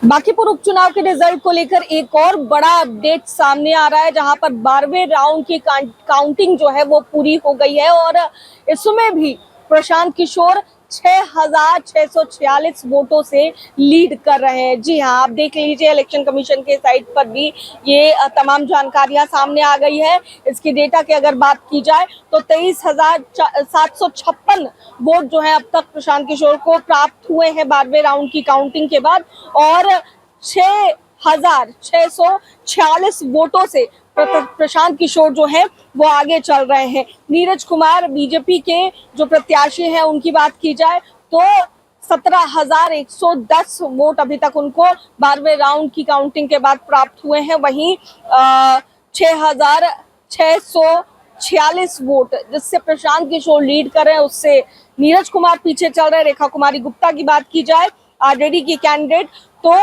बांकीपुर उपचुनाव के रिजल्ट को लेकर एक और बड़ा अपडेट सामने आ रहा है, जहां पर 12वें राउंड की काउंटिंग जो है वो पूरी हो गई है और इसमें भी प्रशांत किशोर 6,646 वोटों से लीड कर रहे हैं। जी हां, आप देख लीजिए, इलेक्शन कमीशन के साइट पर भी ये तमाम जानकारियां सामने आ गई है। इसकी डेटा की अगर बात की जाए तो 23,756 वोट जो है अब तक प्रशांत किशोर को प्राप्त हुए हैं 12वें राउंड की काउंटिंग के बाद, और 6,646 वोटों से प्रशांत किशोर जो है वो आगे चल रहे हैं। नीरज कुमार बीजेपी के जो प्रत्याशी हैं उनकी बात की जाए तो 17,110 वोट अभी तक उनको 12वें राउंड की काउंटिंग के बाद प्राप्त हुए हैं। वहीं 6,646 वोट जिससे प्रशांत किशोर लीड कर रहे हैं, उससे नीरज कुमार पीछे चल रहे हैं। रेखा कुमारी गुप्ता की बात की जाए, आरजेडी की कैंडिडेट, तो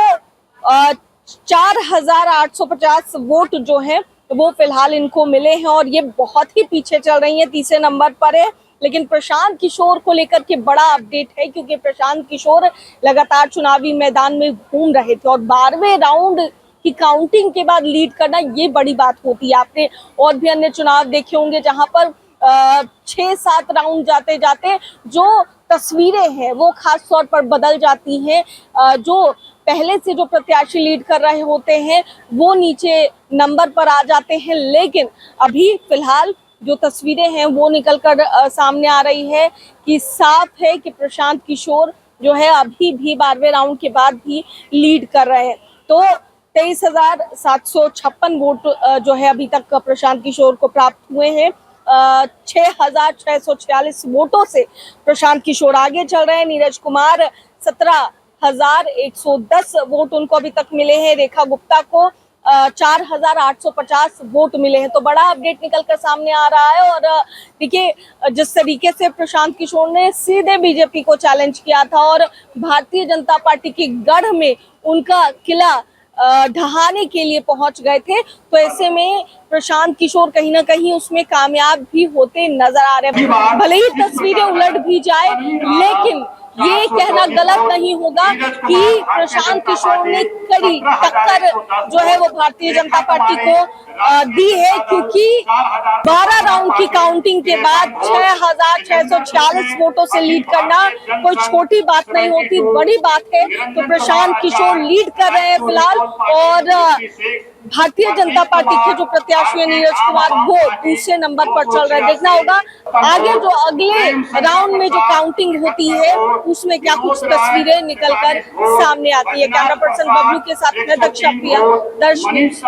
4,850 वोट जो है वो फिलहाल इनको मिले हैं और ये बहुत ही पीछे चल रही है, तीसरे नंबर पर है। लेकिन प्रशांत किशोर को लेकर के बड़ा अपडेट है, क्योंकि प्रशांत किशोर लगातार चुनावी मैदान में घूम रहे थे और 12वें राउंड की काउंटिंग के बाद लीड करना ये बड़ी बात होती है। आपने और भी अन्य चुनाव देखे होंगे जहां पर 6-7 राउंड जाते जाते जो तस्वीरें हैं वो खास तौर पर बदल जाती हैं। जो पहले से जो प्रत्याशी लीड कर रहे होते हैं वो नीचे नंबर पर आ जाते हैं, लेकिन अभी फिलहाल जो तस्वीरें हैं वो निकल कर सामने आ रही है कि साफ है कि प्रशांत किशोर जो है अभी भी 12वें राउंड के बाद भी लीड कर रहे हैं। तो 23,756 वोट जो है अभी तक प्रशांत किशोर को प्राप्त हुए हैं। 6,646 वोटों से प्रशांत किशोर आगे चल रहे हैं। नीरज कुमार 17,110 वोट उनको अभी तक मिले हैं। रेखा गुप्ता को 4,850 वोट मिले हैं। तो बड़ा अपडेट निकलकर सामने आ रहा है। और देखिए, जिस तरीके से प्रशांत किशोर ने सीधे बीजेपी को चैलेंज किया था और भारतीय जनता पार्टी की गढ़ में उनका किला ढहाने के लिए पहुंच गए थे, तो ऐसे में प्रशांत किशोर कहीं ना कहीं उसमें कामयाब भी होते नजर आ रहे हैं। भले ही तस्वीरें उलट भी जाए, लेकिन ये कहना गलत नहीं होगा कि प्रशांत किशोर ने कड़ी टक्कर जो है वो भारतीय जनता पार्टी को दी है, क्योंकि 12 राउंड की काउंटिंग के बाद 6,646 वोटों से लीड करना कोई छोटी बात नहीं होती, बड़ी बात है। तो प्रशांत किशोर लीड कर रहे हैं फिलहाल, और भारतीय जनता पार्टी के जो प्रत्याशी है नीरज कुमार वो दूसरे नंबर पर चल रहे हैं। देखना होगा आगे जो अगले राउंड में जो काउंटिंग होती है उसमें क्या कुछ तस्वीरें निकलकर सामने आती है। कैमरा पर्सन बबलू के साथ मैं दक्षा प्रिया, दर्श न्यूज़।